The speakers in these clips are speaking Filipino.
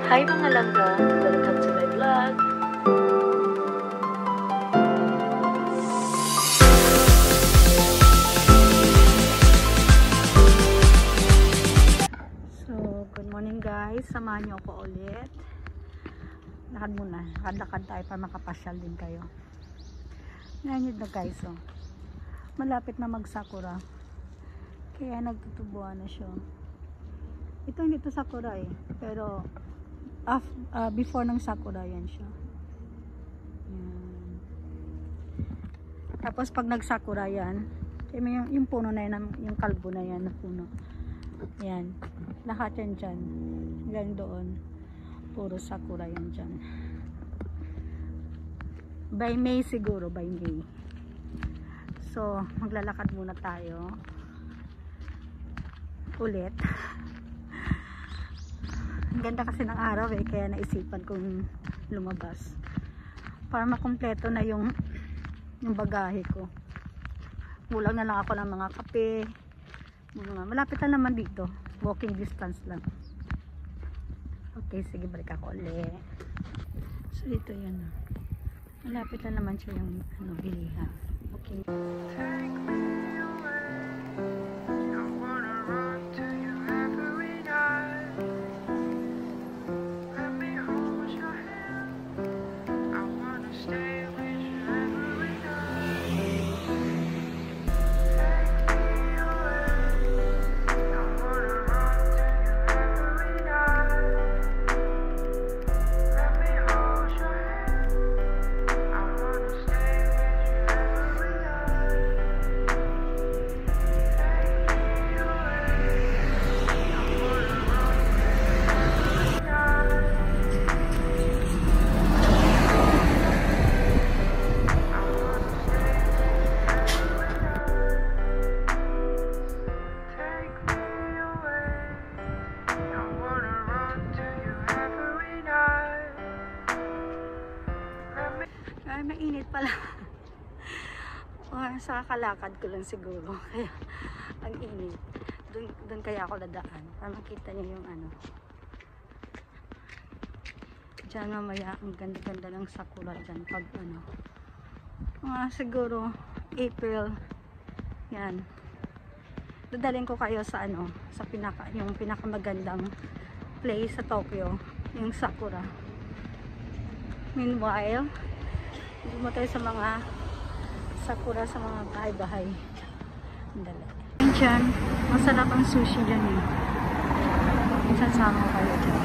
Hi mga langga! Welcome to my vlog! So, good morning guys! Samahan niyo ako ulit. Lakad muna. Lakad tayo para makapasyal din kayo. Ngayon na guys, oh. Malapit na magsakura. Kaya nagtutubuan na siya. Ito hindi to sakura eh. Pero before ng sakura yan siya. Yan. Tapos pag nagsakura yan, yung puno na yan, yung kalbo na yan na puno. Yan. Lahat yan dyan. Hanggang doon. Puro sakura yan dyan. By May siguro. By May. So, maglalakad muna tayo. Ulit. Ang ganda kasi ng araw eh, kaya naisipan kong lumabas para makumpleto na yung bagahe ko. Kulang na lang ako ng mga kape, malapit na naman dito, walking distance lang. Okay, sige, balik ako ulit. So dito yan, malapit na naman siya yung bilihan. Okay. Ay, mainit pala. Sa kalakad ko lang siguro. Kaya, ang init. Doon kaya ako dadaan. Para makita niyo yung ano. Diyan mamaya, ang ganda-ganda ng sakura dyan. Pag ano. Siguro, April. Yan. Dadalhin ko kayo sa ano. Sa yung pinakamagandang place sa Tokyo. Yung sakura. Meanwhile, mo tayo sa mga sakura sa mga bahay-bahay. Dali. Diyan, masarap ang sushi dyan eh. Minsan sama ko kayo dyan.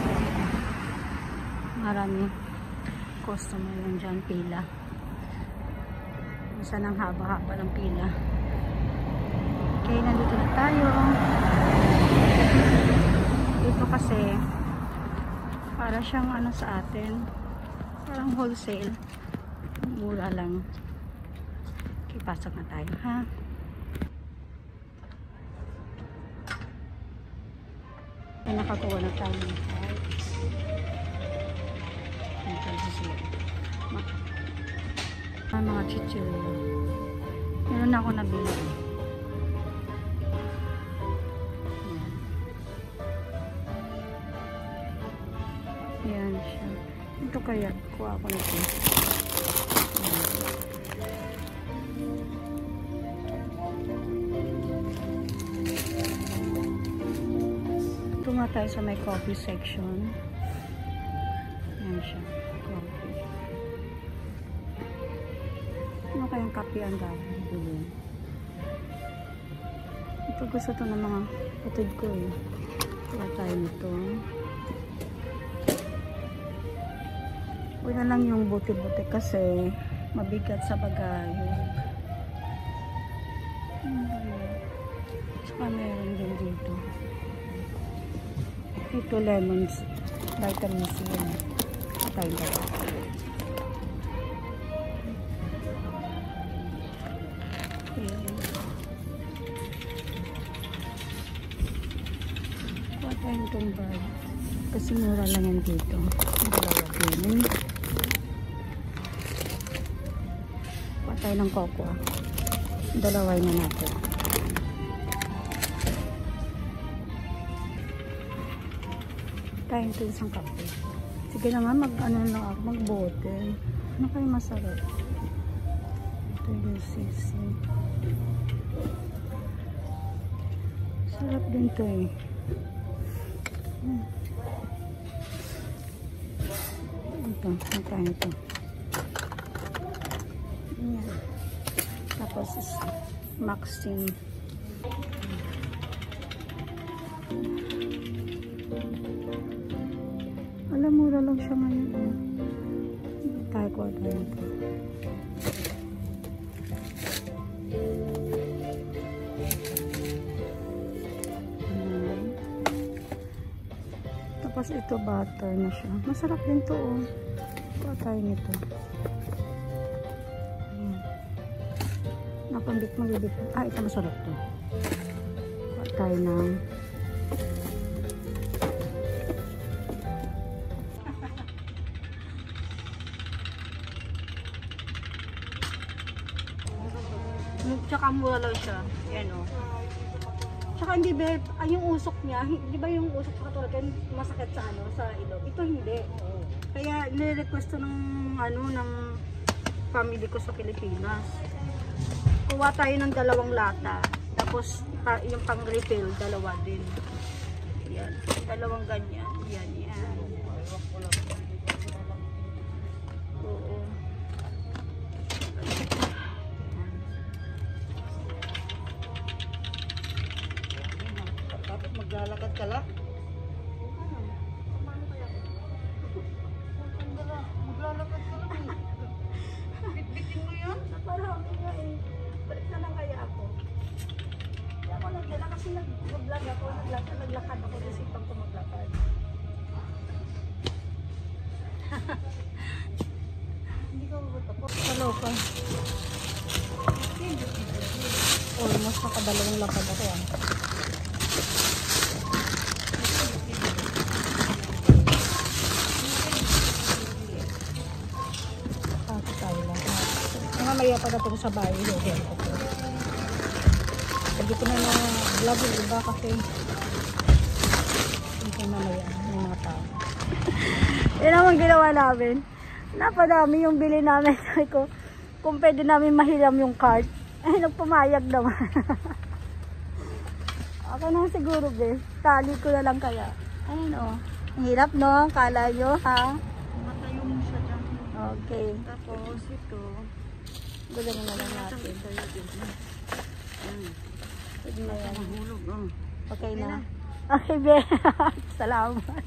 Marami customer yung dyan, pila. Minsan ang haba-haba ng pila. Okay, nandito na tayo. Dito kasi para siyang ano sa atin, parang wholesale. Mura lang. Okay, pasok na tayo, ha? Ay, nakakuha na tayo ng cards. Mga chichirya. Meron na ako nabili. Ayan siya. Ito kaya, kuha ako nito. Tunga tayo sa may coffee section. Ayan siya, coffee. Ano kayang kape ang gawin? Ito gusto to ng mga kapatid ko eh. Kaya tayo nito. Huwag na lang yung buti-buti kasi mabigat sa bagahe. Tsaka meron din dito. Ito lemons, vitamin C yan. Tayo dito. Kuha tayong itong bag. Kasi mura lang yan dito. Dalawa din. Kuha tayo ng cocoa. Dalaway na natin. Kain ito isang kape. Sige na nga, ano lang ako, magbote. Ano kayo masarap? Ito yung sisi. Sarap din to eh. Ito, magkano ito. Ayan. Tapos, Maxine. Alam, mura lang siya ngayon. Tayo ko ito. Tapos ito butter na siya. Masarap din to oh. Kuha tayo nito. Ayan. Napambit magibit. Ah, ito masarap to. Kuha tayo ng tsaka mura lang siya. Yan o. Tsaka hindi ba, yung usok niya, di ba yung usok sa katulad yan masakit sa ano, sa ilong? Ito hindi. Kaya nire-request to ng ano, ng family ko sa Pilipinas. Kuha tayo ng 2 lata. Tapos yung pang-refill, 2 din. Yan. 2 ganyan. Yan, yan. Oo. Maglalakad ka lang? Maglalakad ka lang eh. Bitbitin mo yan? Naparami nga eh. Balik na lang kaya ako. Kaya ako nagdala kasi nag-vlog ako. Naglakad ako. Nasipang ko maglakad. Hindi ka matapos. Kaloka. Almost nakadalawang lakad ako ah. Mamaya pa na ito sa bahay. Pwede ko na vlog yung iba kasi hindi mamaya may mga tao. Yan naman ginawa namin. Napadami yung bili namin. Sabi ko, kung pwede namin mahiram yung cart. Ay, nagpumayag naman. Ako na siguro, be. Tali ko na lang kaya. Ayun o. Ang hirap, no? Kala nyo, ha? Matayo mo siya dyan. Okay. Tapos ito. Gulang na lang natin. Pwede na yan. Mahulog. Okay na. Okay, be. Salamat.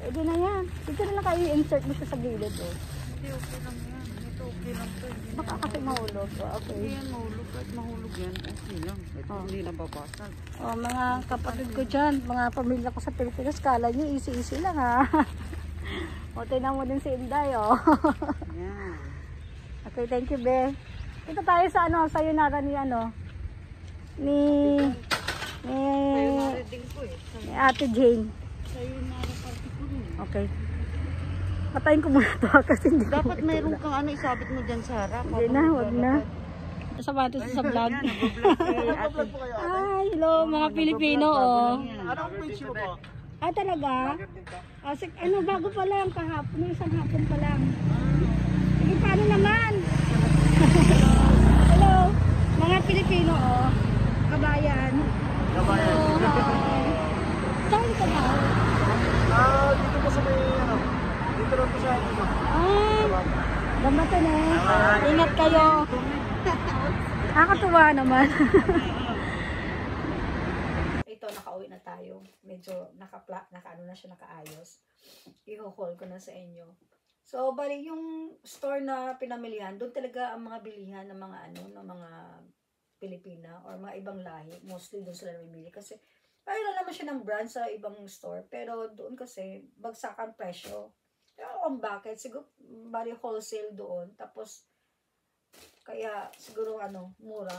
Pwede na yan. Dito na lang kayo i-insert mo siya sa gilid. Oh. Hindi, okay lang yan. Ito okay lang to. Baka kasi mahulog. Oh, okay. Hindi yan mahulog. Kahit mahulog yan, okay lang. Ito hindi nababasag. Oh, mga kapatid ko dyan, mga pamilya ko sa Pilipinas, kala nyo easy-easy lang ha. O, tingnan mo din si Inday, oh. Yan. Okay, thank you, be. Ito tayo sa ano, sa Yunara ni ano, ni Sayonara din ko eh. ni Ate Jane. Sayonara party ko rin. Okay. Patayin ko muna to kasi hindi ko Dapat mayroon kang ano, isabit mo dyan sa harap. Hindi na, wag na. Sabatos sa vlog. Nag-vlog po kayo. Hi, hello mga Pilipino, oh. Anong page mo po? Ah, talaga? Ano, bago pa lang, kahapon, no, isang hapon pa lang. Sige, paano naman? Hello, mga Pilipino, oh. Kabayan. Kabayan. Hello, hi. Saan ka ba? Dito po sa may, ano, dito lang po sa ano. Gamato na. Ingat kayo. Nakakatuwa naman. Ito, nakauwi na tayo. Medyo naka-ano na siya, nakaayos. I-haul ko na sa inyo. So, bali yung store na pinamilihan, doon talaga ang mga bilihan ng mga ano, ng mga Pilipina or mga ibang lahi. Mostly doon sila namimili kasi mayroon naman siya ng brand sa ibang store. Pero doon kasi bagsakan presyo. Pero kung bakit, siguro bali wholesale doon. Tapos, kaya siguro ano, mura.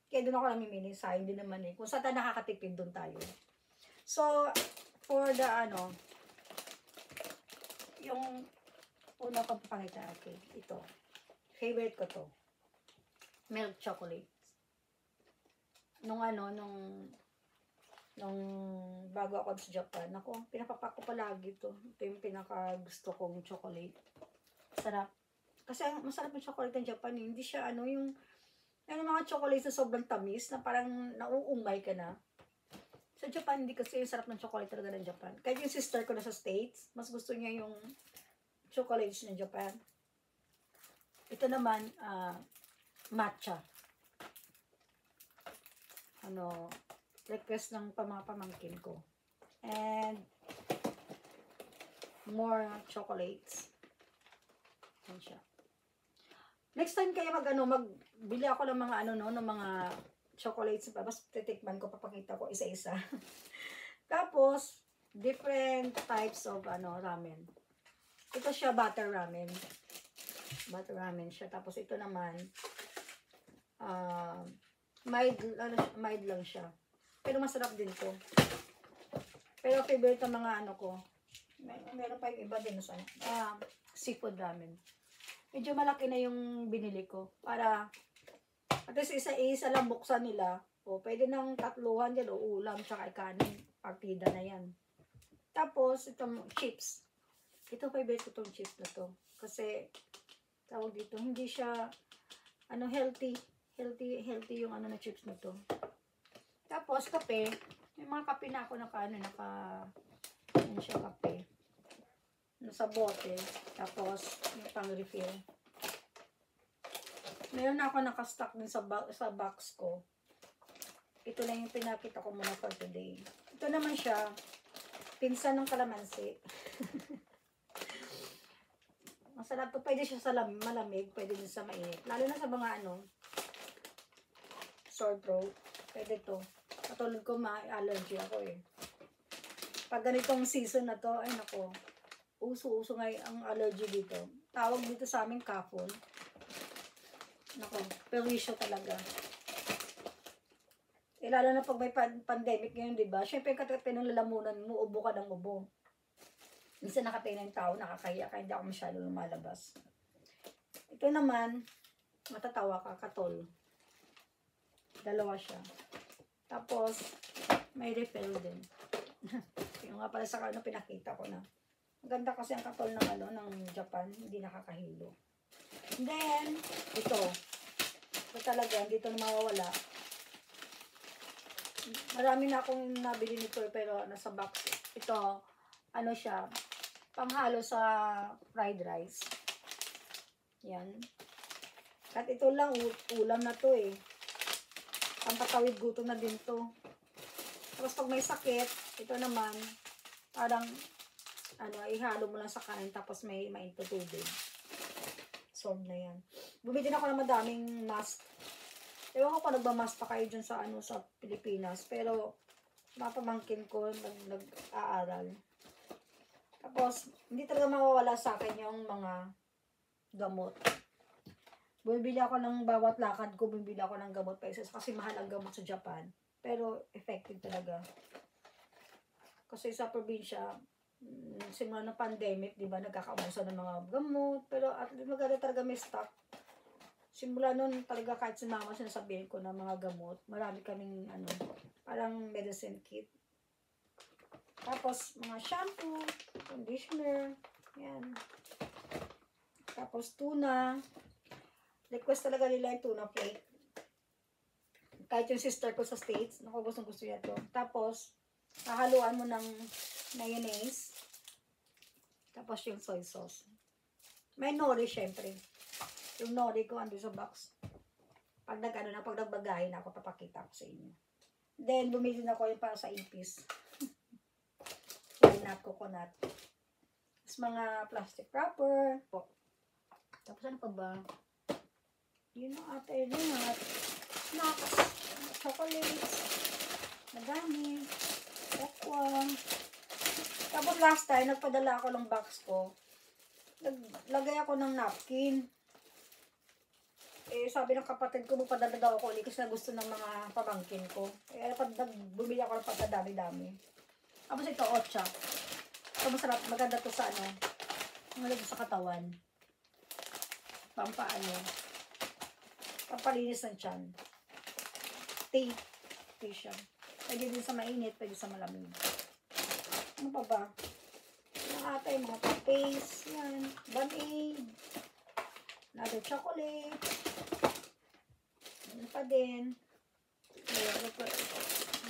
Kaya doon ako namimili. Sayang din naman eh. Kung saan tayo nakakatipid, doon tayo. So, for the ano, yung una ko papakita, okay, ito. Favorite ko to. Milk chocolate. Nung nung bago ako sa Japan. Ako, pinapapak ko palagi to. Ito yung pinaka gusto kong chocolate. Sarap. Kasi masarap yung chocolate ng Japan. Hindi siya yung mga chocolate na sobrang tamis na parang nauumay ka na. Sa Japan, hindi kasi yung sarap ng chocolate talaga ng Japan. Kahit yung sister ko na sa States, mas gusto niya yung chocolates ng Japan. Ito naman, matcha. Request ng mga pamangkin ko. And more chocolates. Yan siya. Next time kayo magbili ako ng mga ng mga chocolates pa. Basta titikman ko, papakita ko isa-isa. Tapos, different types of ramen. Ito siya, butter ramen. Butter ramen siya. Tapos ito naman, mild lang siya. Pero masarap din to. Pero favorite ng mga ko. Meron pa yung iba din sa seafood ramen. Medyo malaki na yung binili ko. Para, at least isa lang buksan nila. O, pwede nang tatluhan dyan o ulam, tsaka kanin. Partida na yan. Tapos, itong chips. Ito, favorite ko itong chips na to. Kasi, tawag dito, hindi siya, healthy. Healthy yung na chips na to. Tapos, kape. May mga kape na ako yan siya kape. Sa bote. Tapos, yung pang refill. Meron na ako nakastock din sa box ko. Ito lang yung pinakita ko muna for today. Ito naman siya, pinsan ng kalamansi. Masarap to. Pwede siya sa malamig, pwede din sa mainit. Lalo na sa mga sore throat. Pwede to. Katulad ko, allergy ako eh. Pag ganitong season na to, ay nako, uso-uso nga ang allergy dito. Tawag dito sa aming kapon. Nako, perwisyo talaga. Lalo na pag may pandemic ngayon, diba? Siyempre, katapin ng lalamunan mo, ubo ka ng ubo. Minsan nakatay na yung tao, nakakaya, kaya hindi ako masyado lumalabas. Ito naman, matatawa ka, katol. Dalawa siya. Tapos, may refill din. Yung nga pala sa pinakita ko na. Maganda kasi ang katol ng Japan, hindi nakakahilo. And then, ito talaga, dito na mawawala. Marami na akong nabili nito pero nasa box. Ito, siya, panghalo sa fried rice. Yan. At ito lang, ulam na to eh. Pampatawid gutom na din to. Tapos pag may sakit, ito naman, parang, ihalo mo lang sa kanin tapos may mainto tubig. Solve na yan. Bumili din ako ng madaming mask. Ewan ko kung nagmamask pa kayo dyan sa sa Pilipinas. Pero, mapamangkin ko, nag-aaral. Tapos, hindi talaga mawawala sa akin yung mga gamot. Bumibili ako ng bawat lakad ko, bumibili ako ng gamot pa isa. Kasi mahal ang gamot sa Japan. Pero, effective talaga. Kasi sa probinsya, simula ng pandemic, di ba, nagkakaubusan ng mga gamot. Pero, at maganda talaga may stock. Simula nun talaga kahit si mama sinasabihin ko ng mga gamot, marami kaming parang medicine kit. Tapos mga shampoo, conditioner, yan. Tapos tuna. Request talaga nila yung tuna plate. Kahit yung sister ko sa States, gusto niya to. Tapos, hahaluan mo ng mayonnaise. Tapos yung soy sauce. May nori syempre. Yung nori ko ando sa box. Pag nagbagahin ako, papakita ko sa inyo. Then, bumili na ako yung para sa ipis. Nut coconut. Tapos mga plastic wrapper. Tapos ano pa ba? Yun ang ate lahat. Snacks. Chocolates. Madami. Okwa. Tapos last time, nagpadala ako ng box ko. Naglagay ako ng napkin. Sabi ng kapatid ko, magpadala daw ako ulit kasi na gusto ng mga pamangkin ko. Bumili ako ng pagkadami-dami. Tapos ito, ocha. Ito masarap, maganda to sa sa katawan. Pampalinis ng tiyan. Tea siya. Pwede din sa mainit, pwede sa malamig. Ano pa ba? Yung ata yung mga paste. Yan. Band-aid. Another chocolate. Ano pa din.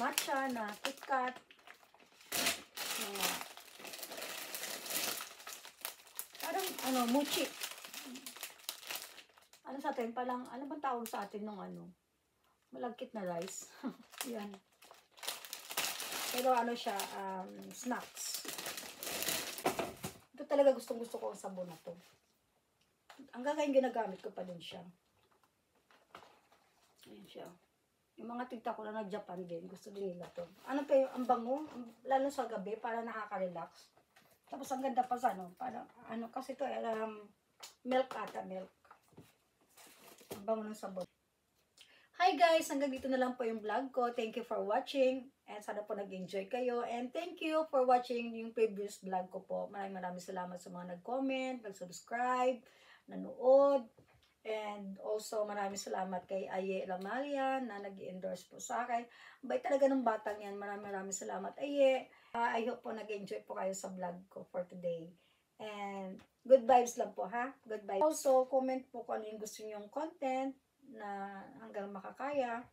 Matcha na KitKat. Parang, ano, mochi. Ano sa atin? Palang, ano bang tawag sa atin nung ano? Malagkit na rice. Yan. Pero ano siya, snacks. Ito talaga gustong-gusto ko ang sabon na to. Hanggang ngayon ginagamit ko pa din siya. Ayan siya. Yung mga tita ko na nag-Japan din, gusto din nila to. Ano pa yung, ang bango, lalo sa gabi, para nakaka-relax. Tapos ang ganda pa sa ano, parang, ano, kasi to, milk ata, milk. Ang bango ng sabon. Hi guys! Hanggang dito na lang po yung vlog ko. Thank you for watching. And sana po nag-enjoy kayo. And thank you for watching yung previous vlog ko po. Maraming salamat sa mga nag-comment, nag-subscribe, nanood. And also maraming salamat kay Aye Lamalia na nag-endorse po sa akin. Bait talaga ng batang yan. Maraming salamat Aye. I hope po nag-enjoy po kayo sa vlog ko for today. And good vibes lang po ha. Good vibes. Also comment po kung ano yung gusto nyo yung content na hanggang makakaya.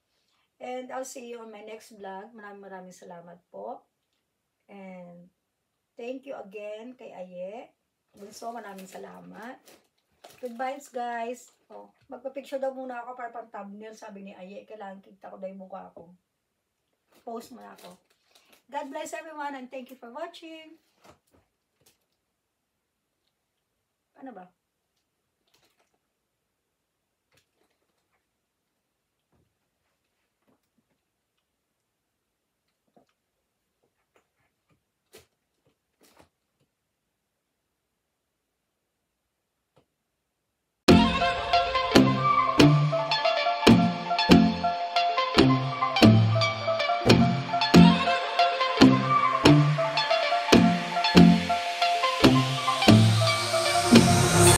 And I'll see you on my next vlog. Maraming salamat po. And thank you again kay Aye. Bunso, maraming salamat. Good vibes, guys. Oh, magpa-picture daw muna ako para pang thumbnail, sabi ni Aye. Kailangan kita ko daw yung mukha ko. Post muna ako. God bless everyone and thank you for watching. Ano ba?